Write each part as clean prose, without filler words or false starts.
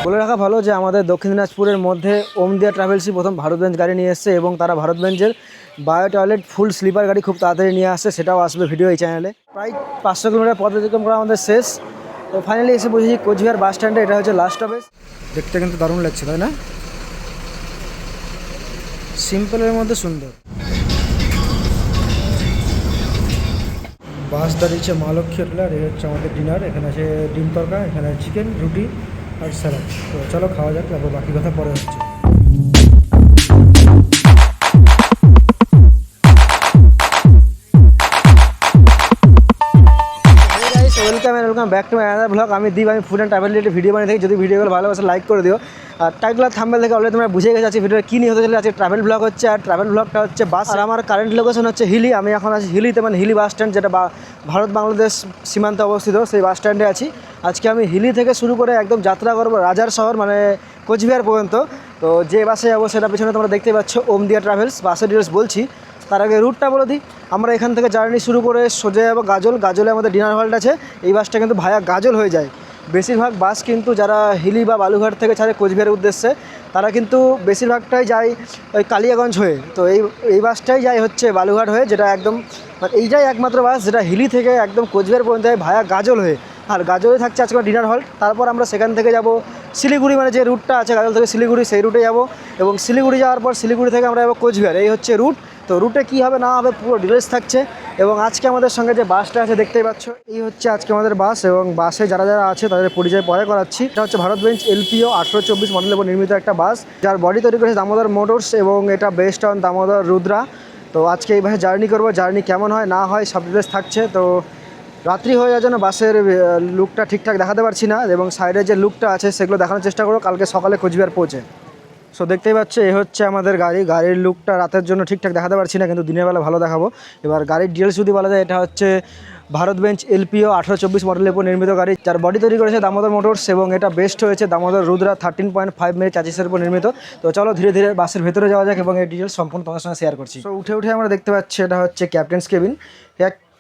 বলে রাখা ভালো যে আমাদের দক্ষিণ দিনাজপুরের মধ্যে ওমদিয়া ট্রাভেলসই প্রথম ভারত বেঞ্চ গাড়ি নিয়ে এসছে এবং তারা ভারত বেঞ্চের বায়ো টয়লেট ফুল স্লিপার গাড়ি খুব তাড়াতাড়ি নিয়ে আসছে, সেটাও আসবে ভিডিও এই চ্যানেলে। প্রায় 500 কিলোমিটার পথ অতিক্রম করা আমাদের শেষ। তো ফাইনালি এসে বুঝেছি কোচবিহার বাস স্ট্যান্ডে। এটা হচ্ছে লাস্ট স্টপেজ। দেখতে কিন্তু দারুণ লাগছে, তাই না? সিম্পলের মধ্যে সুন্দর। বাস দাঁড়িয়েছে মা লক্ষ্মী হোটেল। আর এই হচ্ছে আমাদের ডিনার। এখানে আছে ডিম তরকা, এখানে চিকেন, রুটি আর স্যালাড। তো চলো খাওয়া যাক, তারপর বাকি কথা পরে হচ্ছে। Welcome back to my another blog. আমি দীপ, আমি food and travel related video বানিয়ে থাকি। যদি ভিডিওগুলো ভালোবাসে লাইক করে দিও। আর টাইটেল আর থাম্বনেল থেকে অলরেডি তোমরা বুঝে গেছো আজকে ভিডিওটা কী নিয়ে হতে চলে। আজকে ট্রাভেল ব্লগ হচ্ছে, আর ট্রাভেল ব্লগটা হচ্ছে বাস। আর আমার কারেন্ট লোকেশন হচ্ছে হিলি। আমি এখন আছি হিলিতে, মানে হিলি বাস স্ট্যান্ড, যেটা ভারত বাংলাদেশ সীমান্তে অবস্থিত, সেই বাস স্ট্যান্ডে আছি। আজকে আমি হিলি থেকে শুরু করে একদম যাত্রা করবো রাজার শহর মানে কোচবিহার পর্যন্ত। তো যে বাসে যাবো সেটা পেছনে তোমরা দেখতে পাচ্ছ, ওমদিয়া ট্রাভেলস। বাসের ডিটেলস বলছি, তার আগে রুটটা বলে দিই। আমরা এখান থেকে জার্নি শুরু করে সোজা যাবো গাজল। গাজলে আমাদের ডিনার হল্ট আছে। এই বাসটা কিন্তু ভায়া গাজল হয়ে যায়। বেশিরভাগ বাস কিন্তু যারা হিলি বা বালুঘাট থেকে ছাড়ে কোচবিহারের উদ্দেশ্যে, তারা কিন্তু বেশিরভাগটাই যায় ওই কালিয়াগঞ্জ হয়ে। তো এই বাসটাই যায় হচ্ছে বালুঘাট হয়ে, যেটা একদম মানে এইটাই একমাত্র বাস যেটা হিলি থেকে একদম কোচবিহার পর্যন্ত যায় ভায়া গাজল হয়ে। আর গাজলে থাকছে আজকে ডিনার হল্ট। তারপর আমরা সেখান থেকে যাব শিলিগুড়ি, মানে যে রুটটা আছে গাজল থেকে শিলিগুড়ি, সেই রুটে যাব। এবং শিলিগুড়ি যাওয়ার পর শিলিগুড়ি থেকে আমরা যাবো কোচবিহার। এই হচ্ছে রুট। তো রুটে কী হবে না হবে পুরো ডিটেলস থাকছে। এবং আজকে আমাদের সঙ্গে যে বাসটা আছে দেখতেই পাচ্ছ, এই হচ্ছে আজকে আমাদের বাস। এবং বাসে যারা যারা আছে তাদের পরিচয় পরে করাচ্ছি। এটা হচ্ছে ভারত বেঞ্চ LPO 1824 মডেলের উপর নির্মিত একটা বাস, যার বডি তৈরি করেছে দামোদর মোটরস এবং এটা বেস্ড অন দামোদর রুদ্রা। তো আজকে এই বাসে জার্নি করবো। জার্নি কেমন হয় না হয় সব ডিটেলস থাকছে। তো রাত্রি হয়ে যাওয়ার জন্য বাসের লুকটা ঠিকঠাক দেখাতে পারছি না, এবং সাইডে যে লুকটা আছে সেগুলো দেখানোর চেষ্টা করবো কালকে সকালে কোচবিহার পৌঁছে। সো দেখতেই পাচ্ছ এই হচ্ছে আমাদের গাড়ির লুকটা রাতের জন্য ঠিকঠাক দেখাতে পারছি না, কিন্তু দিনের বেলা ভালো দেখাবো। এবার গাড়ির ডিটেলস যদি বলা যায়, এটা হচ্ছে ভারত বেঞ্চ LPO 1824 মডেলের উপর নির্মিত গাড়ি, যার বডি তৈরি করেছে দামোদর মোটরস এবং এটা বেস্ট হয়েছে দামোদর রুদ্রা 13.5 মিনিট চাচিসের উপর নির্মিত। তো চলো ধীরে ধীরে বাসের ভেতরে যাওয়া যাক এবং এই ডিটেলস সম্পূর্ণ তোমার সঙ্গে শেয়ার করছি। তো উঠে আমরা দেখতে পাচ্ছি এটা হচ্ছে ক্যাপ্টেন্স কেবিন।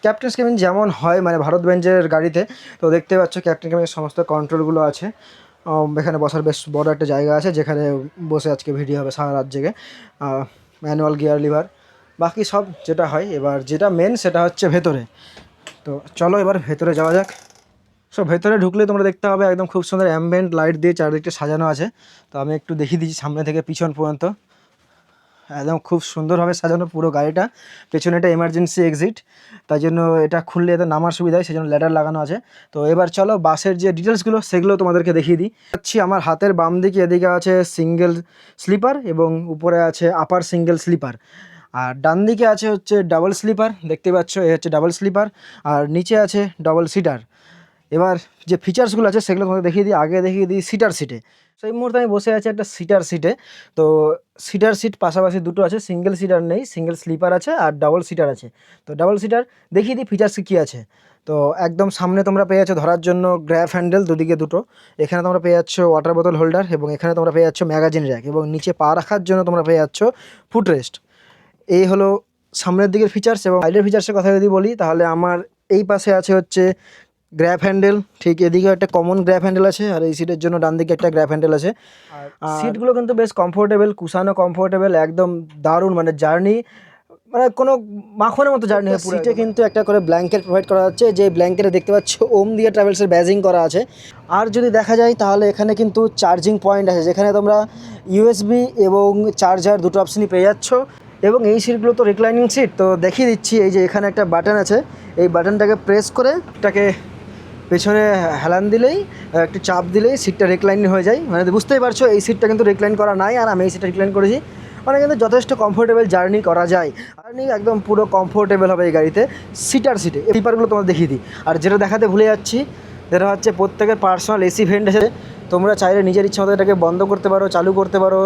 ক্যাপ্টেন্স কেবিন যেমন হয় মানে ভারত বেঞ্চের গাড়িতে, তো দেখতে পাচ্ছ ক্যাপ্টেন কেবিনের সমস্ত কন্ট্রোলগুলো আছে। এখানে বসার বেশ বড় একটা জায়গা আছে, যেখানে বসে আজকে ভিডিও হবে সারা রাত জেগে। ম্যানুয়াল গিয়ার লিভার, বাকি সব যেটা হয়। এবার যেটা মেন সেটা হচ্ছে ভেতরে। তো চলো এবার ভেতরে যাওয়া যাক। সো ভেতরে ঢুকলে তোমরা দেখতে হবে একদম খুব সুন্দর অ্যাম্বিয়েন্ট লাইট দিয়ে চারিদিকটা সাজানো আছে। তো আমি একটু দেখিয়ে দিচ্ছি সামনে থেকে পিছন পর্যন্ত। একদম খুব সুন্দরভাবে সাজানো পুরো গাড়িটা। পেছনে এটা এমার্জেন্সি এক্সিট, তাই জন্য এটা খুললে এতে নামার সুবিধা হয়, সেই জন্য ল্যাডার লাগানো আছে। তো এবার চলো বাসের যে ডিটেলসগুলো সেগুলো তোমাদেরকে দেখিয়ে দিই। আমার হাতের বাম দিকে এদিকে আছে সিঙ্গেল স্লিপার এবং উপরে আছে আপার সিঙ্গেল স্লিপার। আর ডান দিকে আছে হচ্ছে ডাবল স্লিপার, দেখতে পাচ্ছ এই হচ্ছে ডাবল স্লিপার। আর নিচে আছে ডাবল সিটার। এবার যে ফিচার্সগুলো আছে সেগুলো তোমাদের দেখিয়ে দিই। আগে দেখিয়ে দিই সিটার সিটে। তো এই মুহূর্তে আমি বসে আছি একটা সিটার সিটে। তো সিটার সিট পাশাপাশি দুটো আছে, সিঙ্গেল সিটার নেই, সিঙ্গেল স্লিপার আছে আর ডাবল সিটার আছে। তো ডাবল সিটার দেখিয়ে দিই ফিচার্স কী আছে। তো একদম সামনে তোমরা পেয়ে যাচ্ছ ধরার জন্য গ্র্যাব হ্যান্ডেল দুদিকে দুটো। এখানে তোমরা পেয়ে যাচ্ছ ওয়াটার বোতল হোল্ডার এবং এখানে তোমরা পেয়ে যাচ্ছ ম্যাগাজিন র্যাক, এবং নিচে পা রাখার জন্য তোমরা পেয়ে যাচ্ছ ফুট রেস্ট। এই হলো সামনের দিকের ফিচার্স। এবং সাইডের ফিচার্সের কথা যদি বলি, তাহলে আমার এই পাশে আছে হচ্ছে গ্র্যাব হ্যান্ডেল, ঠিক এদিকে একটা কমন গ্র্যাব হ্যান্ডেল আছে, আর এই সিটের জন্য ডান দিকে একটা গ্র্যাব হ্যান্ডেল আছে। আর সিটগুলো কিন্তু বেশ কমফোর্টেবল, কুশানো কমফোর্টেবল, একদম দারুণ। মানে জার্নি মানে কোনো মাখনের মতো জার্নি হয়। সিটে কিন্তু একটা করে ব্ল্যাঙ্কেট প্রোভাইড করা হচ্ছে, যে ব্ল্যাঙ্কেটে দেখতে পাচ্ছ ওমদিয়া ট্রাভেলসের ব্যাজিং করা আছে। আর যদি দেখা যায় তাহলে এখানে কিন্তু চার্জিং পয়েন্ট আছে, যেখানে তোমরা USB এবং চার্জার দুটো অপশনই পেয়ে যাচ্ছ। এবং এই সিটগুলো তো রিক্লাইনিং সিট। তো দেখিয়ে দিচ্ছি, এই যে এখানে একটা বাটন আছে, এই বাটনটাকে প্রেস করে এটাকে পেছনে হেলান দিলেই, একটু চাপ দিলেই সিটটা রিক্লাইন হয়ে যায়। মানে বুঝতেই পারছো এই সিটটা কিন্তু রিক্লাইন করা নাই, আর আমি এই সিটটা রিক্লাইন করেছি। মানে কিন্তু যথেষ্ট কমফোর্টেবল জার্নি করা যায়। জার্নি একদম পুরো কমফোর্টেবল হবে এই গাড়িতে সিটার সিটে। স্লিপারগুলো তোমার দেখিয়ে দিই। আর যেটা দেখাতে ভুলে যাচ্ছি, যেটা হচ্ছে প্রত্যেকের পার্সোনাল AC ভেন্ট আছে। তোমরা চাইলে নিজের ইচ্ছা মতো এটাকে বন্ধ করতে পারো, চালু করতে পারো,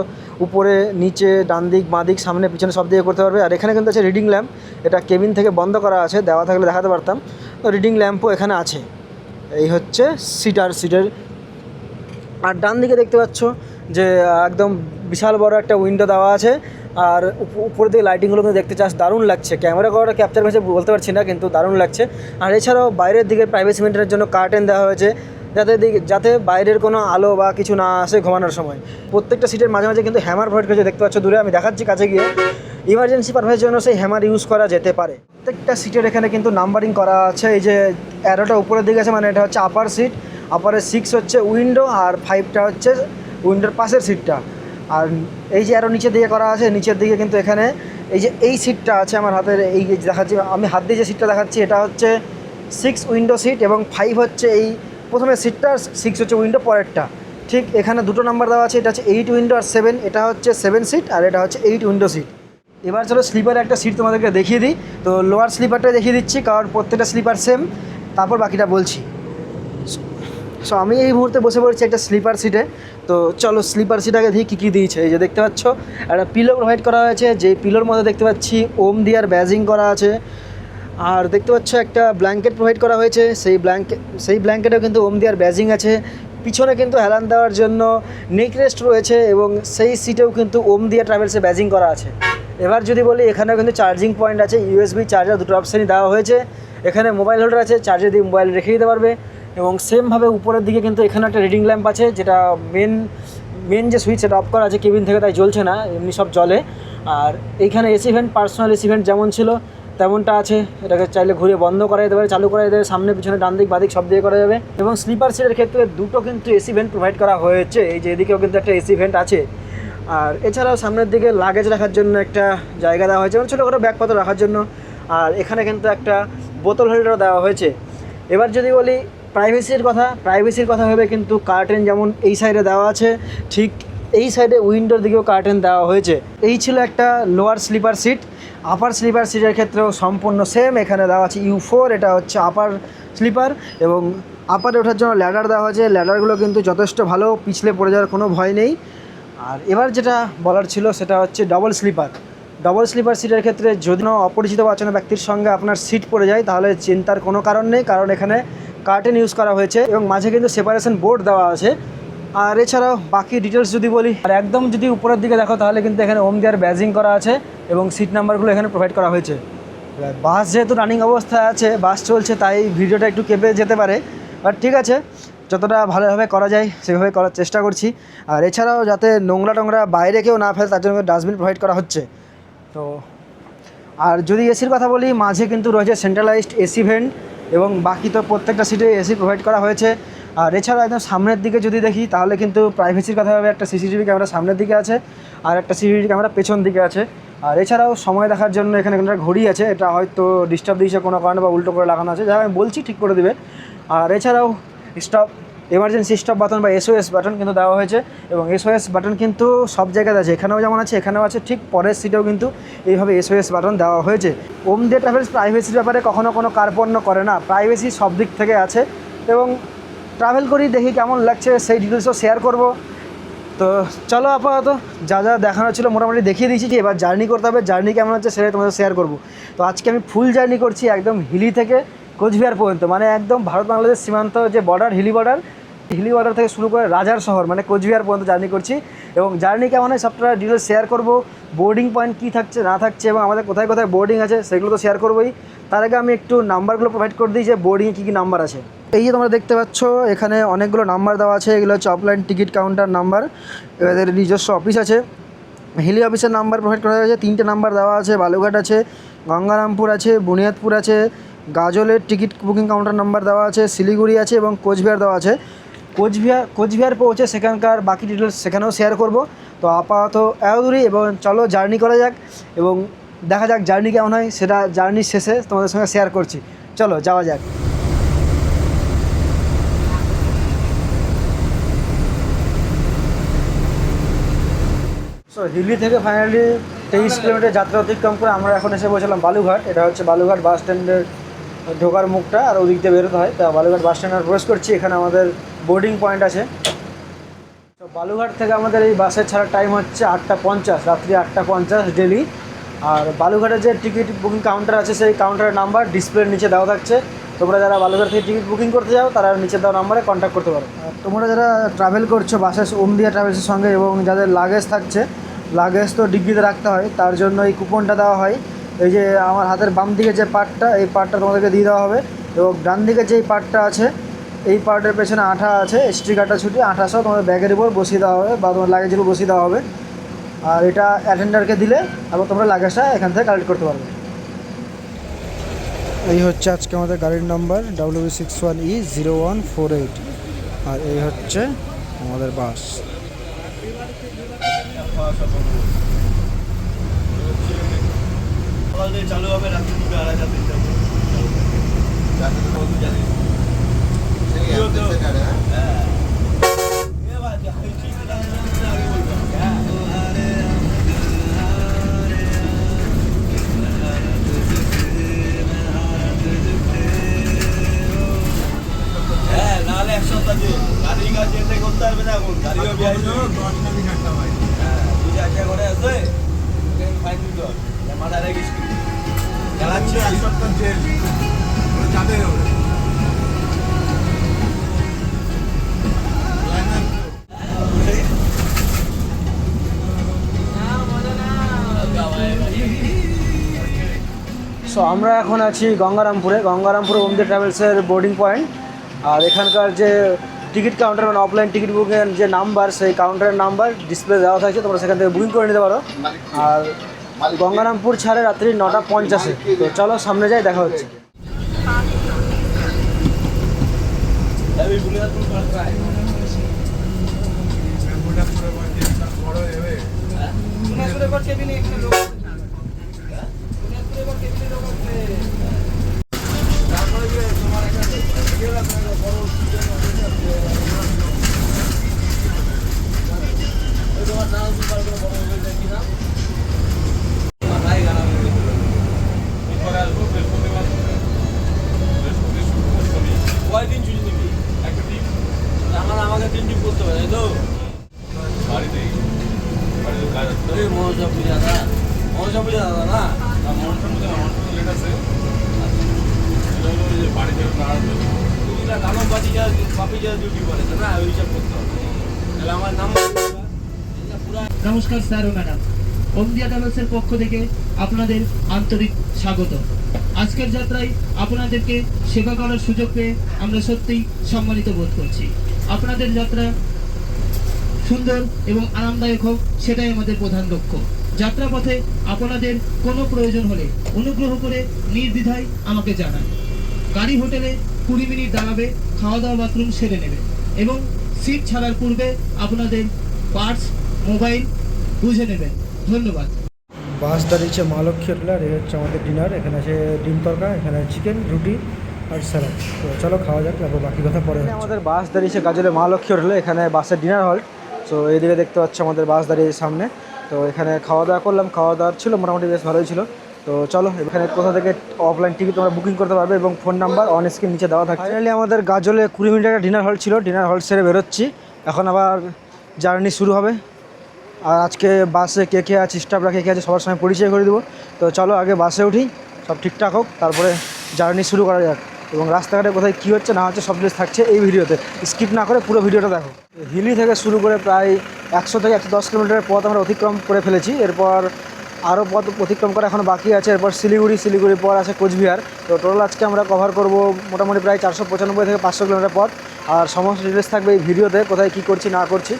উপরে নিচে ডান দিক বাঁ দিক সামনে পিছনে সব দিকে করতে পারবে। আর এখানে কিন্তু আছে রিডিং ল্যাম্প, এটা কেবিন থেকে বন্ধ করা আছে, দেওয়া থাকলে দেখাতে পারতাম। তো রিডিং ল্যাম্পও এখানে আছে। এই হচ্ছে সিটার সিটের। আর ডান দিকে দেখতে পাচ্ছ যে একদম বিশাল বড় একটা উইন্ডো দেওয়া আছে, আর উপর দিকে লাইটিংগুলো কিন্তু দেখতে চাস দারুণ লাগছে। ক্যামেরা করাটা ক্যাপচার হয়েছে বলতে পারছি না, কিন্তু দারুণ লাগছে। আর এছাড়াও বাইরের দিকে প্রাইভেসি মেনটেনের জন্য কার্টেন দেওয়া হয়েছে, যাতে বাইরের কোনো আলো বা কিছু না আসে ঘুমানোর সময়। প্রত্যেকটা সিটের মাঝে মাঝে কিন্তু হ্যামার প্রোভাইড করেছে, দেখতে পাচ্ছ দূরে, আমি দেখাচ্ছি কাছে গিয়ে। ইমার্জেন্সি পারপাসের জন্য সেই হ্যামার ইউজ করা যেতে পারে। প্রত্যেকটা সিটের এখানে কিন্তু নাম্বারিং করা আছে, এই যে অ্যারোটা উপরের দিকে আছে মানে এটা হচ্ছে আপার সিট, আপারে 6 হচ্ছে উইন্ডো আর 5টা হচ্ছে উইন্ডোর পাশের সিটটা। আর এই যে অ্যারো নিচের দিকে করা আছে, নিচের দিকে কিন্তু এখানে এই যে এই সিটটা আছে আমার হাতের, এই দেখাচ্ছি আমি হাত দিয়ে যে সিটটা দেখাচ্ছি, এটা হচ্ছে 6 উইন্ডো সিট এবং 5 হচ্ছে এই প্রথমে সিটটা, 6 হচ্ছে উইন্ডো পরেরটা। ঠিক এখানে দুটো নাম্বার দেওয়া আছে, এটা হচ্ছে 8 উইন্ডো আর 7, এটা হচ্ছে 7 সিট আর এটা হচ্ছে 8 উইন্ডো সিট। এবার চলো স্লিপারে একটা সিট তোমাদেরকে দেখিয়ে দিই। তো লোয়ার স্লিপারটাই দেখিয়ে দিচ্ছি কারণ প্রত্যেকটা স্লিপার সেম, তারপর বাকিটা বলছি। সো আমি এই মুহূর্তে বসে পড়েছি একটা স্লিপার সিটে। তো চলো স্লিপার সিট আগে দেখি কী কী দিয়েছে। এই যে দেখতে পাচ্ছ একটা পিলো প্রোভাইড করা হয়েছে, যে পিলোর মধ্যে দেখতে পাচ্ছি ওম দিয়ার ব্যাজিং করা আছে। আর দেখতে পাচ্ছ একটা ব্ল্যাঙ্কেট প্রোভাইড করা হয়েছে, সেই ব্ল্যাঙ্কেটেও কিন্তু ওম দিয়ার ব্যাজিং আছে। পিছনে কিন্তু হেলান দেওয়ার জন্য নেক রেস্ট রয়েছে এবং সেই সিটেও কিন্তু ওম দিয়া ট্রাভেলসে ব্যাজিং করা আছে। এবার যদি বলি এখানেও কিন্তু চার্জিং পয়েন্ট আছে, ইউএসবি চার্জার দুটো অপশানই দেওয়া হয়েছে। এখানে মোবাইল হোল্ডার আছে, চার্জে দিয়ে মোবাইল রেখে দিতে পারবে। এবং সেমভাবে উপরের দিকে কিন্তু এখানে একটা রিডিং ল্যাম্প আছে, যেটা মেন যে সুইচ সেটা অফ করা আছে কেবিন থেকে, তাই জ্বলছে না, এমনি সব জ্বলে। আর এইখানে AC vent, personal AC vent যেমন ছিল তেমনটা আছে, এটাকে চাইলে ঘুরিয়ে বন্ধ করা যেতে পারে, চালু করা যেতে পারে, সামনে পিছনে ডান দিক বাদিক সব দিয়ে করা যাবে। এবং স্লিপার সিটের ক্ষেত্রে দুটো কিন্তু এসি ভেন্ট প্রোভাইড করা হয়েছে, এই যে এদিকেও কিন্তু একটা এসি ভেন্ট আছে। আর এছাড়াও সামনের দিকে লাগেজ রাখার জন্য একটা জায়গা দেওয়া হয়েছে, এবং ছোটোখাটো ব্যাগপত্র রাখার জন্য। আর এখানে কিন্তু একটা বোতল হোল্ডারও দেওয়া হয়েছে। এবার যদি বলি প্রাইভেসির কথা ভেবে কিন্তু কার্টেন যেমন এই সাইডে দেওয়া আছে, ঠিক এই সাইডে উইন্ডোর দিকেও কার্টেন দেওয়া হয়েছে। এই ছিল একটা lower sleeper seat. Upper sleeper সিটের ক্ষেত্রেও সম্পূর্ণ সেম, এখানে দেওয়া আছে U4, এটা হচ্ছে আপার স্লিপার। এবং আপারে ওঠার জন্য ল্যাডার দেওয়া হয়েছে, ল্যাডারগুলো কিন্তু যথেষ্ট ভালো, পিছলে পড়ে যাওয়ার কোনো ভয় নেই। আর এবার যেটা বলার ছিল সেটা হচ্ছে ডবল স্লিপার সিটের ক্ষেত্রে যদি কোনো অপরিচিত বা অচেনা ব্যক্তির সঙ্গে আপনার সিট পড়ে যায় তাহলে চিন্তার কোনো কারণ নেই, কারণ এখানে কার্টেন ইউজ করা হয়েছে এবং মাঝে কিন্তু সেপারেশন বোর্ড দেওয়া আছে। আর এছাড়াও বাকি ডিটেলস যদি বলি, আর একদম যদি উপরের দিকে দেখো তাহলে কিন্তু এখানে ওম দিয়ার ব্যাজিং করা আছে এবং সিট নাম্বারগুলো এখানে প্রোভাইড করা হয়েছে। বাস যেহেতু রানিং অবস্থায় আছে, বাস চলছে, তাই ভিডিওটা একটু কেঁপে যেতে পারে, বাট ঠিক আছে, যতটা ভালোভাবে করা যায় সেভাবে করার চেষ্টা করছি। আর এছাড়াও যাতে নোংরা বাইরে কেউ না ফেলে তার জন্য ডাস্টবিন প্রোভাইড করা হচ্ছে। তো আর যদি এসির কথা বলি, মাঝে কিন্তু রয়েছে সেন্ট্রালাইজড এসি ভেন্ট এবং বাকি তো প্রত্যেকটা সিটে এসি প্রোভাইড করা হয়েছে। আর এছাড়া একদম সামনের দিকে যদি দেখি তাহলে কিন্তু প্রাইভেসির কথা ভাবে একটা সিসিটিভি ক্যামেরা সামনের দিকে আছে আর একটা সিসিটিভি ক্যামেরা পেছন দিকে আছে। আর এছাড়াও সময় দেখার জন্য এখানে একটা ঘড়ি আছে, এটা হয়তো ডিস্টার্ব দিয়েছে কোনো কারণে বা উল্টো করে লাগানো আছে, যা আমি বলছি ঠিক করে দেবে। আর এছাড়াও এমার্জেন্সি স্টপ বাটন বা SOS বাটন কিন্তু দেওয়া হয়েছে এবং SOS বাটন কিন্তু সব জায়গাতে আছে, এখানেও যেমন আছে এখানেও আছে, ঠিক পরের সিটেও কিন্তু এইভাবে SOS বাটন দেওয়া হয়েছে। ওম দিয়ে ট্রাভেলস প্রাইভেসির ব্যাপারে কখনো কোনো কার্পণ্য করে না, প্রাইভেসি সব দিক থেকে আছে। এবং ট্রাভেল করি দেখি কেমন লাগছে সেই ডিটেলসও শেয়ার করব। তো চলো আপাতত যা দেখানো ছিল মোটামুটি দেখিয়ে দিয়েছি, যে এবার জার্নি করতে হবে, জার্নি কেমন হচ্ছে সেটাই তোমাদের শেয়ার করব। তো আজকে আমি ফুল জার্নি করছি একদম হিলি থেকে কোচবিহার পর্যন্ত, মানে একদম ভারত বাংলাদেশ সীমান্ত যে বর্ডার, হিলি বর্ডার থেকে শুরু করে রাজার শহর মানে কোচবিহার পর্যন্ত জার্নি করছি। এবং জার্নি কেমন হয় সবটা ডিটেলস শেয়ার করব, বোর্ডিং পয়েন্ট কী থাকছে না থাকছে এবং আমাদের কোথায় কোথায় বোর্ডিং আছে সেগুলো তো শেয়ার করবোই। তার আগে আমি একটু নাম্বারগুলো প্রোভাইড করে দিই যে বোর্ডিংয়ে কী কী নাম্বার আছে। এই যে তোমরা দেখতে পাচ্ছ এখানে অনেকগুলো নাম্বার দেওয়া আছে, এগুলো হচ্ছে অফলাইন টিকিট কাউন্টার নাম্বার, এদের নিজস্ব অফিস আছে। হিলি অফিসের নাম্বার প্রোভাইড করা হয়েছে, 3টে নাম্বার দেওয়া আছে, বালুঘাট আছে, গঙ্গারামপুর আছে, বুনিয়াদপুর আছে, গাজলের টিকিট বুকিং কাউন্টার নাম্বার দেওয়া আছে, শিলিগুড়ি আছে এবং কোচবিহার দেওয়া আছে। কোচবিহার পৌঁছে সেখানকার বাকি ডিটেলস সেখানেও শেয়ার করব। তো আপাতত এত দূরই, এবং চলো জার্নি করা যাক এবং দেখা যাক জার্নি কেমন হয়, সেটা জার্নির শেষে তোমাদের সঙ্গে শেয়ার করছি। চলো যাওয়া যাক। সো হিলি থেকে ফাইনালি 23 কিলোমিটার যাত্রা অতিক্রম করে আমরা এখন এসে পৌঁছলাম বালুঘাট। এটা হচ্ছে বালুঘাট বাস স্ট্যান্ডের ঢোকার মুখটা, আর ওদিক দিয়ে বেরোতে হয়। তা বালুঘাট বাস স্ট্যান্ডে প্রবেশ করছি, এখানে আমাদের বোর্ডিং পয়েন্ট আছে। তো বালুঘাট থেকে আমাদের এই বাসের ছাড়ার টাইম হচ্ছে 8:50, রাত্রি 8:50 ডেলি। আর বালুঘাটের যে টিকিট বুকিং কাউন্টার আছে সেই কাউন্টারের নাম্বার ডিসপ্লের নিচে দেওয়া থাকছে, তোমরা যারা বালুঘাট থেকে টিকিট বুকিং করতে যাও তারা নিচে দেওয়া নাম্বারে কন্ট্যাক্ট করতে পারো। তোমরা যারা ট্রাভেল করছো বাসে ওম দিয়া ট্রাভেলসের সঙ্গে এবং যাদের লাগেজ থাকছে, লাগেজ তো ডিগ্রিতে রাখতে হয়, তার জন্য এই কুপনটা দেওয়া হয়। এই যে আমার হাতের বাম দিকে যে পার্টটা, এই পার্টটা তোমাদেরকে দিয়ে দেওয়া হবে এবং ডান দিকে যেই পার্টটা আছে এই পার্টের পেছনে আঠা আছে, স্টিকারটা ছুটি আঠা সহ তোমাদের ব্যাগের উপর বসিয়ে দেওয়া হবে বা তোমার লাগেজের উপর বসিয়ে দেওয়া হবে। আর এটা অ্যাটেন্ডারকে দিলে এবং তোমরা লাগেজটা এখান থেকে কালেক্ট করতে পারবে। এই হচ্ছে আজকে আমাদের গাড়ির নাম্বার WB61E0148। আর এই হচ্ছে আমাদের বাস। চালু হবে রাত্রি 2:30 নাহলে এক সপ্তাহ গাড়ি কাছে এসে করতে পারবে না। এখন গাড়িও করে আছে ফাইন দিতে মাথা রেখিস চালাচ্ছি এক সপ্তাহ জেল যাবে। সো আমরা এখন আছি গঙ্গারামপুরে ওমদে ট্রাভেলসের বোর্ডিং পয়েন্ট। আর এখানকার যে টিকিট কাউন্টার মানে অফলাইন টিকিট বুকিংয়ের যে নাম্বার, সেই কাউন্টারের নাম্বার ডিসপ্লে দেওয়া থাকছে, তোমরা সেখান থেকে বুকিং করে নিতে পারো। আর গঙ্গারামপুর ছাড়ে রাত্রি 9:50। তো চলো সামনে যাই, দেখা হচ্ছে। কয়দিন ছুটি নিবি? একটা দিন আমাকে 3 দিন করতে হবে, তাই তো? বাড়িতেই মহাজা পূজা দাদা না লেট আছে বাড়িতে কালম বাড়ি পাপি যা ডিউটি করে না, ওই হিসাব করতে হবে। তাহলে আমার নাম নমস্কার স্যার ও ম্যাডাম, ওমদিয়া ট্রাভেলসের পক্ষ থেকে আপনাদের আন্তরিক স্বাগত। আজকের যাত্রায় আপনাদেরকে সেবা করার সুযোগ পেয়ে আমরা সত্যিই সম্মানিত বোধ করছি। আপনাদের যাত্রা সুন্দর এবং আরামদায়ক হোক, সেটাই আমাদের প্রধান লক্ষ্য। যাত্রাপথে আপনাদের কোনো প্রয়োজন হলে অনুগ্রহ করে নির্দ্বিধায় আমাকে জানান। গাড়ি হোটেলে 20 মিনিট দাঁড়াবে, খাওয়া দাওয়া বাথরুম সেরে নেবে এবং সিট ছাড়ার পূর্বে আপনাদের পার্স মোবাইল বুঝে নেবেন। ধন্যবাদ। বাস দাঁড়িয়েছে মা লক্ষ্মী হোটেল। আর এই হচ্ছে আমাদের ডিনার। এখানে আছে ডিম তরকা, এখানে চিকেন, রুটি আর স্যালাড। তো চলো খাওয়া যাক, তারপর বাকি কথা পরে। আমাদের বাস দাঁড়িয়েছে গাজলে মা লক্ষ্মী হোটেলে। এখানে বাসের ডিনার হল। সো এইদিকে দেখতে পাচ্ছি আমাদের বাস দাঁড়িয়েছে সামনে। তো এখানে খাওয়া দাওয়া করলাম, খাওয়া দাওয়া ছিল মোটামুটি বেশ ভালোই ছিল। তো চলো এখানে কোথা থেকে অফলাইন টিকিট তোমরা বুকিং করতে পারবে এবং ফোন নাম্বার অন স্ক্রিন নিচে দেওয়া থাকে। ফাইনালি আমাদের গাজলে 20 মিনিট একটা ডিনার হল ছিল। ডিনার হল সেরে বেরোচ্ছি, এখন আবার জার্নি শুরু হবে। আর আজকে বাসে কে কে আছে, স্টাফরা কে কে আছে, সবার সঙ্গে পরিচয় করে দেবো। তো চলো আগে বাসে উঠি, সব ঠিকঠাক হোক, তারপরে জার্নি শুরু করা যাক। এবং রাস্তাঘাটে কোথায় কী হচ্ছে না হচ্ছে সব কিছু থাকছে এই ভিডিওতে, স্কিপ না করে পুরো ভিডিওটা দেখো। হিলি থেকে শুরু করে প্রায় 100 থেকে 110 কিলোমিটারের পথ আমরা অতিক্রম করে ফেলেছি। এরপর আরও পথ অতিক্রম করা এখন বাকি আছে। এরপর শিলিগুড়ির পর আছে কোচবিহার। তো টোটাল আজকে আমরা কভার করব মোটামুটি প্রায় 495 থেকে 500 কিলোমিটার পথ। আর সমস্ত ডিটেলস থাকবে এই ভিডিওতে, কোথায় কী করছি না করছি।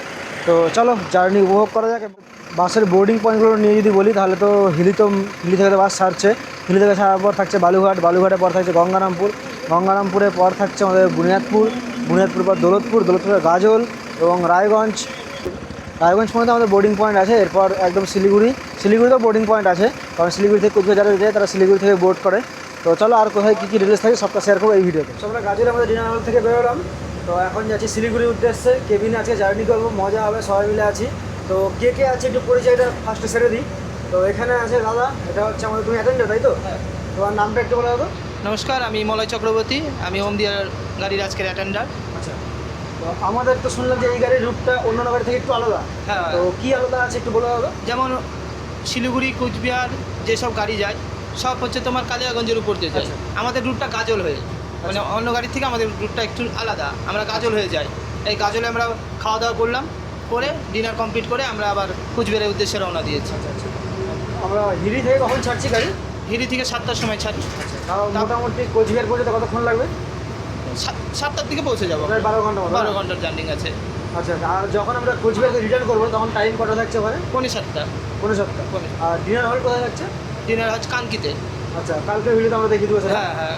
তো চলো জার্নি উপভোগ করা যাক। বাসের বোর্ডিং পয়েন্টগুলো নিয়ে যদি বলি তাহলে তো হিলি থেকে তো বাস ছাড়ছে। হিলি থেকে ছাড়ার পর থাকছে বালুঘাটের পর থাকছে গঙ্গারামপুরের পর থাকছে আমাদের বুনিয়াদপুর পর দৌলতপুরের গাজল এবং রায়গঞ্জ পর্যন্ত আমাদের বোর্ডিং পয়েন্ট আছে। এরপর একদম শিলিগুড়িতেও বোর্ডিং পয়েন্ট আছে, কারণ শিলিগুড়ি থেকে কোচবিহার যারা যায় তারা শিলিগুড়ি থেকে বোর্ড করে। তো চলো আর কোথায় কী ডিটেলস থাকে সবটা শেয়ার করবো এই ভিডিওতে। আমরা গাজলে আমাদের ডিনার হল থেকে বেরোলাম। তো এখন যাচ্ছি শিলিগুড়ির উদ্দেশ্যে। কেবিনে আছে, জার্নি করবো, মজা হবে, সবাই মিলে আছি। তো কে কে আছে একটু পরিচয়টা ফার্স্টে সেরে দিই। তো এখানে আছে দাদা, এটা হচ্ছে আমাদের, তুমি অ্যাটেন্ডার তাই তো? তোমার নামটা একটু বলা হতো। নমস্কার, আমি মলয় চক্রবর্তী, আমি ওমদিয়ার গাড়ির আজকের অ্যাটেন্ডার। আচ্ছা, তো আমাদের তো শুনলাম যে এই গাড়ির রুটটা অন্যান্য গাড়ি থেকে একটু আলাদা। হ্যাঁ, তো কী আলাদা আছে একটু বলা হতো। যেমন শিলিগুড়ি কোচবিহার যেসব গাড়ি যায় সব হচ্ছে তোমার কালিয়াগঞ্জের উপর দিয়ে যায়। আমাদের রুটটা গাজল হয়ে, মানে অন্য গাড়ির থেকে আমাদের রুটটা একটু আলাদা, আমরা গাজল হয়ে যাই। এই গাজলে আমরা খাওয়া দাওয়া করলাম, করে ডিনার কমপ্লিট করে আমরা আবার কোচবিহারের উদ্দেশ্যে রওনা দিয়েছি। আচ্ছা, আমরা হিলি থেকে কখন ছাড়ছি গাড়ি? হিলি থেকে 7টার সময় ছাড়ি। তাও মোটামুটি কোচবিহার পর্যন্ত কতক্ষণ লাগবে? 7টার দিকে পৌঁছে যাবো। প্রায় 12 ঘন্টা মতো 12 ঘন্টার জার্নি আছে। আচ্ছা, আর যখন আমরা কোচবিহারকে রিটার্ন করবো তখন টাইম কটা থাকছে ওখানে? 7:45। 7:45। আর ডিনার হল কোথায় থাকছে? ডিনার হচ্ছে কানকিতে। আচ্ছা, কালকে ভিডিওতে আমরা দেখিয়ে দেবো সেটা। হ্যাঁ হ্যাঁ।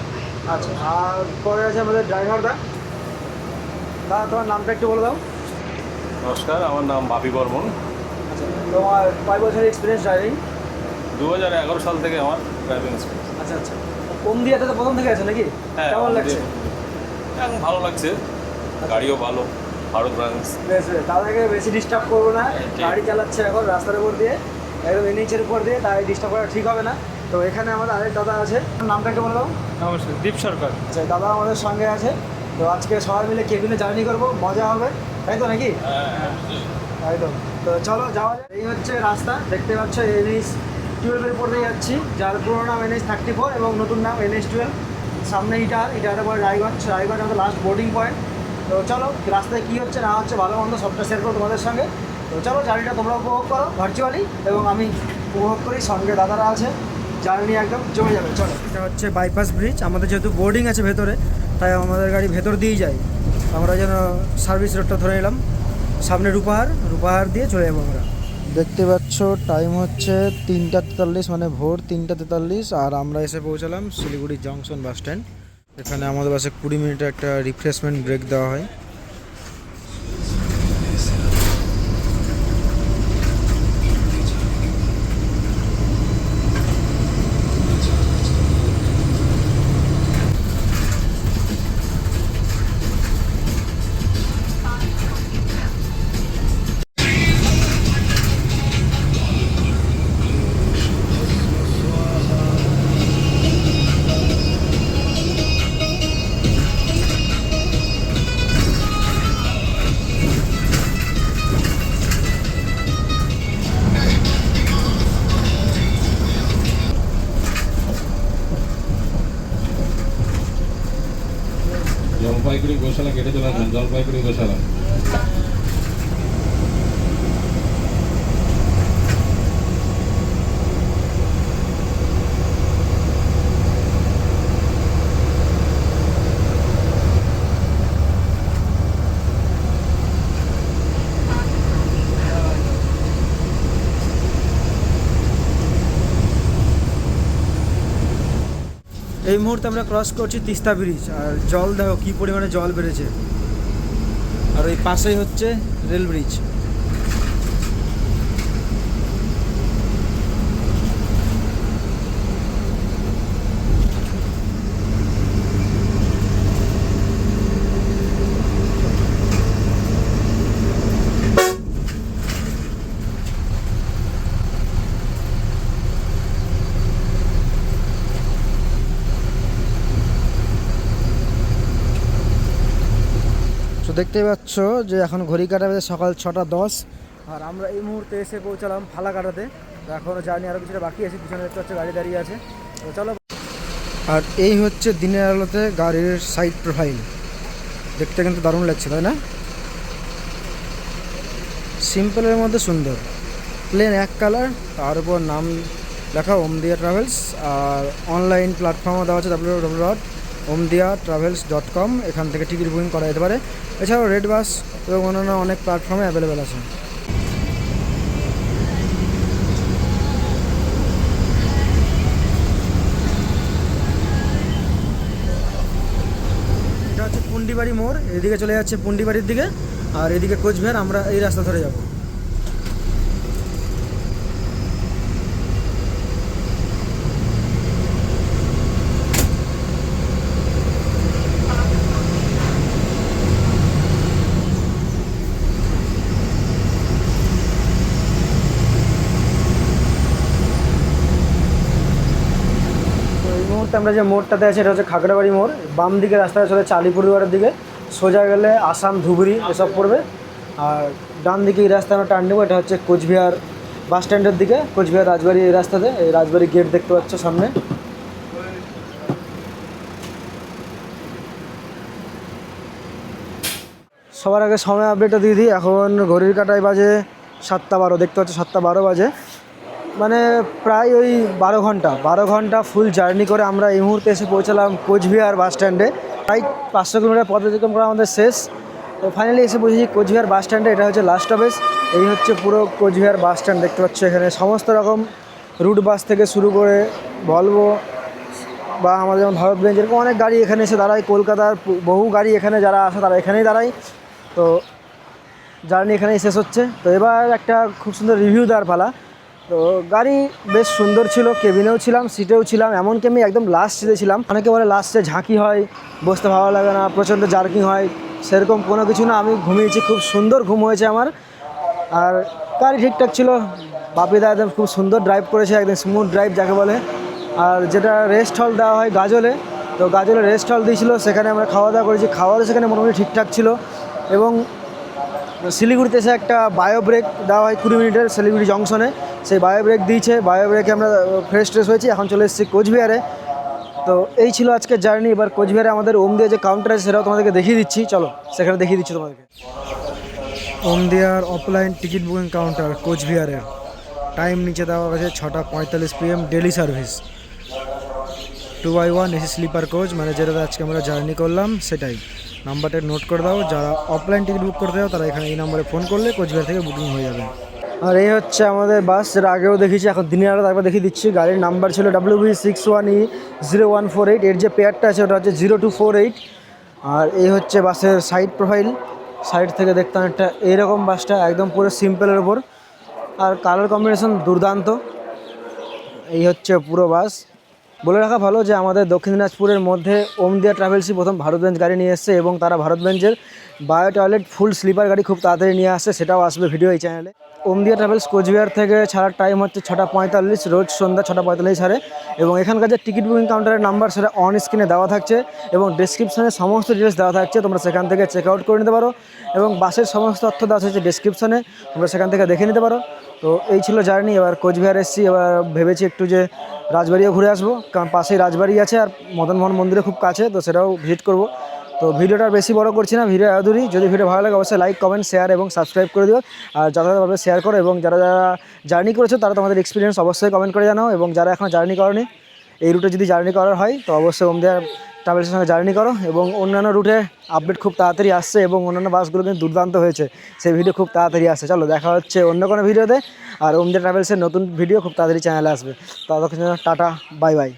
আচ্ছা, আর পরে আছে আমাদের ড্রাইভার দা। তোমার নামটা একটু বলে দাও। নমস্কার, আমার নাম বাপি বর্মন। আচ্ছা, তোমার কয় বছরের এক্সপিরিয়েন্স ড্রাইভিং? 2011 সাল থেকে আমার ড্রাইভিং এক্সপিরিয়েন্স। আচ্ছা আচ্ছা, ওমদিয়াতে তো প্রথম থেকে আছে নাকি? হ্যাঁ, কেমন লাগছে? এখন ভালো লাগছে, গাড়িও ভালো, ভারত ব্রাঞ্চ। বেশ বেশ, দাদাকে বেশি ডিস্টার্ব করবো না, ঠিক। গাড়ি চালাচ্ছে এখন রাস্তার উপর দিয়ে, একদম এনএইচের উপর দিয়ে, তাই ডিস্টার্ব করা ঠিক হবে না। তো এখানে আমাদের আরেক দাদা আছে, নামটা একটু বলে দাও। নমস্কার, দীপ সরকার। আচ্ছা, দাদা আমাদের সঙ্গে আছে। তো আজকে সবাই মিলে কেবিনে জার্নি করবো, মজা হবে, তাই তো নাকি? একদম। তো চলো যাওয়া যায়। এই হচ্ছে রাস্তা, দেখতে পাচ্ছ NH 12-এর উপর দিয়ে যাচ্ছি, যার পুরো নাম NH 34 এবং নতুন নাম NH 12। সামনে ইটার পরে রায়গঞ্জ আমাদের লাস্ট বোর্ডিং পয়েন্ট। তো চলো, রাস্তায় কী হচ্ছে না হচ্ছে ভালো মন্দ সবটা শেয়ার করো তোমাদের সঙ্গে। তো চলো, জার্নিটা তোমরা উপভোগ করো ভার্চুয়ালি এবং আমি উপভোগ করি, সঙ্গে দাদারা আছে, জার্নি একদম জমে যাবে। চলো, এটা হচ্ছে বাইপাস ব্রিজ। আমাদের যেহেতু বোর্ডিং আছে ভেতরে, তাই আমাদের গাড়ি ভেতর দিয়েই যায়। আমরা যেন সার্ভিস রোডটা ধরে নিলাম, সামনে রূপাহার দিয়ে চলে যাবো আমরা। দেখতে পাচ্ছ টাইম হচ্ছে 3:43, মানে ভোর 3:43, আর আমরা এসে পৌঁছালাম শিলিগুড়ি জংশন বাস স্ট্যান্ড। এখানে আমাদের বাসে 20 মিনিটের একটা রিফ্রেশমেন্ট ব্রেক দেওয়া হয়। জলপাইগুড়ি গোশালা কেটে চলে আসবেন, জলপাইগুড়ি গোশালা। এই মুহূর্তে আমরা ক্রস করছি তিস্তা ব্রিজ, আর জল দেখো কী পরিমাণে জল বেড়েছে। আর ওই পাশেই হচ্ছে রেল ব্রিজ। দেখতেই পাচ্ছ যে এখন ঘড়ি কাটা বাজে সকাল 6:10, আর আমরা এই মুহূর্তে এসে পৌঁছালাম ফালাকাটাতে। তো এখনও জার্নি আরও কিছুটা বাকি আছে, পিছনে দেখতে পাচ্ছ গাড়ি দাঁড়িয়ে আছে। তো চলো। আর এই হচ্ছে দিনের আলোতে গাড়ির সাইড প্রোফাইল, দেখতে কিন্তু দারুণ লাগছে, তাই না? সিম্পলের মধ্যে সুন্দর, প্লেন এক কালার, তার উপর নাম লেখা ওমদিয়া ট্রাভেলস, আর অনলাইন প্ল্যাটফর্মও দেওয়া আছে www.omdiatravels.com। এখান থেকে টিকিট বুকিং করা যেতে পারে। এছাড়াও রেড বাস এবং অন্যান্য অনেক প্ল্যাটফর্মে অ্যাভেলেবেল আছে। এটা হচ্ছে পুন্ডিবাড়ি মোড়, এদিকে চলে যাচ্ছে পুন্ডিবাড়ির দিকে, আর এদিকে কোচবিহার। আমরা এই রাস্তা ধরে যাব। আমরা যে মোড়টাতে আছে এটা হচ্ছে খাগড়াবাড়ি মোড়। বাম দিকে রাস্তাটা চলে আলিপুরদুয়ারের দিকে, সোজা গেলে আসাম, ধুবড়ি এসব পড়বে। আর ডান দিকে এই রাস্তা আমরা টার্ন নেবো, এটা হচ্ছে কোচবিহার বাস স্ট্যান্ডের দিকে, কোচবিহার রাজবাড়ি। এই রাস্তাতে এই রাজবাড়ি গেট দেখতে পাচ্ছ সামনে। সবার আগে সময় আপডেটটা দিয়ে দিই। এখন ঘড়ির কাঁটায় বাজে 7:12, দেখতে পাচ্ছ 7:12 বাজে, মানে প্রায় ওই 12 ঘন্টা ফুল জার্নি করে আমরা এই মুহূর্তে এসে পৌঁছালাম কোচবিহার বাস স্ট্যান্ডে। প্রায় 500 কিলোমিটার পথ অতিক্রম করা আমাদের শেষ। তো ফাইনালি এসে পৌঁছেছি কোচবিহার বাস স্ট্যান্ডে। এটা হচ্ছে লাস্ট স্টপেজ। এই হচ্ছে পুরো কোচবিহার বাস স্ট্যান্ড, দেখতে পাচ্ছ এখানে সমস্ত রকম রুট বাস থেকে শুরু করে ভলভো বা আমাদের যেমন ভারত বেঞ্চ, এরকম অনেক গাড়ি এখানে এসে দাঁড়ায়। কলকাতার বহু গাড়ি এখানে যারা আসে তারা এখানেই দাঁড়ায়। তো জার্নি এখানেই শেষ হচ্ছে। তো এবার একটা খুব সুন্দর রিভিউ দেওয়ার পালা। তো গাড়ি বেশ সুন্দর ছিল, কেবিনেও ছিলাম, সিটেও ছিলাম, এমনকি আমি একদম লাস্ট সিটে ছিলাম। অনেকে বলে লাস্টে ঝাঁকি হয়, বসতে ভালো লাগে না, প্রচণ্ড জার্কিং হয়, সেরকম কোনো কিছু না। আমি ঘুমিয়েছি, খুব সুন্দর ঘুম হয়েছে আমার। আর গাড়ি ঠিকঠাক ছিল, বাপিদা একদম খুব সুন্দর ড্রাইভ করেছে, একদম স্মুথ ড্রাইভ যাকে বলে। আর যেটা রেস্ট হল দেওয়া হয় গাজলে, তো গাজলে রেস্ট হল দিয়েছিল, সেখানে আমরা খাওয়া দাওয়া করেছি। খাওয়ারও সেখানে মোটামুটি ঠিকঠাক ছিল। এবং শিলিগুড়িতে এসে একটা বায়ো ব্রেক দেওয়া হয় 20 মিনিটের শিলিগুড়ি জংশনে, সেই বায়ো ব্রেক দিয়েছে। বায়ো ব্রেকে আমরা ফ্রেশ ট্রেশ হয়েছি, এখন চলে এসেছি কোচবিহারে। তো এই ছিল আজকের জার্নি। এবার কোচবিহারে আমাদের ওমদিয়া যে কাউন্টার আছে সেটাও তোমাদেরকে দেখিয়ে দিচ্ছি, চলো সেখানে দেখিয়ে দিচ্ছি তোমাদেরকে। ওমদিয়ার অফলাইন টিকিট বুকিং কাউন্টার কোচবিহারের। টাইম নিচে দেওয়া আছে 6:45 PM, daily service 2x1 AC sleeper coach, মানে যেটাতে আজকে আমরা জার্নি করলাম সেটাই। নাম্বারটা নোট করে দাও, যারা অফলাইন টিকিট বুক করতে যাও তারা এখানে এই নাম্বারে ফোন করলে কোচবিহার থেকে বুকিং হয়ে যাবে। আর এই হচ্ছে আমাদের বাস, যেটা আগেও দেখিয়েছি, এখন দিনের আলো একবার দেখিয়ে দিচ্ছি। গাড়ির নাম্বার ছিল WB61E0148, এর যে পেয়ারটা আছে ওটা হচ্ছে 0248। আর এই হচ্ছে বাসের সাইড প্রোফাইল, সাইড থেকে দেখতে অনেকটা এইরকম বাসটা, একদম পুরো সিম্পলের ওপর। আর কালার কম্বিনেশন দুর্দান্ত। এই হচ্ছে পুরো বাস। বলে রাখা ভালো যে আমাদের দক্ষিণ দিনাজপুরের মধ্যে ওমদিয়া ট্রাভেলসই প্রথম ভারত বেঞ্চ গাড়ি নিয়ে এসছে, এবং তারা ভারত বেঞ্চের বায়ো টয়লেট ফুল স্লিপার গাড়ি খুব তাড়াতাড়ি নিয়ে আসছে, সেটাও আসবে ভিডিও এই চ্যানেলে। ওমদিয়া ট্রাভেলস কোচবিহার থেকে ছাড়ার টাইম হচ্ছে 6:45, রোজ সন্ধ্যা 6:45 ছাড়ে। এবং এখানকার যে টিকিট বুকিং কাউন্টারের নাম্বার সেটা অন স্ক্রিনে দেওয়া থাকছে, এবং ডেসক্রিপশনে সমস্ত ডিটেলস দেওয়া থাকছে, তোমরা সেখান থেকে চেক আউট করে নিতে পারো। এবং বাসের সমস্ত তথ্য দেওয়া হচ্ছে ডেসক্রিপশনে, তোমরা সেখান থেকে দেখে নিতে পারো। তো এই ছিল জার্নি। এবার কোচবিহার এসেছি, এবার ভেবেছি একটু যে রাজবাড়িও ঘুরে আসবো, কারণ পাশেই রাজবাড়ি আছে আর মদনমোহন মন্দিরে খুব কাছে, তো সেটাও ভিজিট করব। তো ভিডিওটা বেশি বড় করছি না, ভিডিও এতদূরই। যদি ভিডিও ভালো লাগে অবশ্যই লাইক, কমেন্ট, শেয়ার এবং সাবস্ক্রাইব করে দিও। আর যথাযথভাবে শেয়ার করো, এবং যারা যারা জার্নি করেছো তারা তোমাদের এক্সপিরিয়েন্স অবশ্যই কমেন্ট করে জানাও। এবং যারা এখনও জার্নি করোনি, এই রুটে যদি জার্নি করার হয় তো অবশ্যই ওমদিয়া ট্রাভেলসের সঙ্গে জার্নি করো। এবং অন্যান্য রুটে আপডেট খুব তাড়াতাড়ি আসছে, এবং অন্যান্য বাসগুলো কিন্তু দুর্দান্ত হয়েছে, সেই ভিডিও খুব তাড়াতাড়ি আসছে। চলো দেখা হচ্ছে অন্য কোনো ভিডিওতে। আর ওমদিয়া ট্রাভেলসের নতুন ভিডিও খুব তাড়াতাড়ি চ্যানেলে আসবে। ততক্ষণ টাটা, বাই বাই।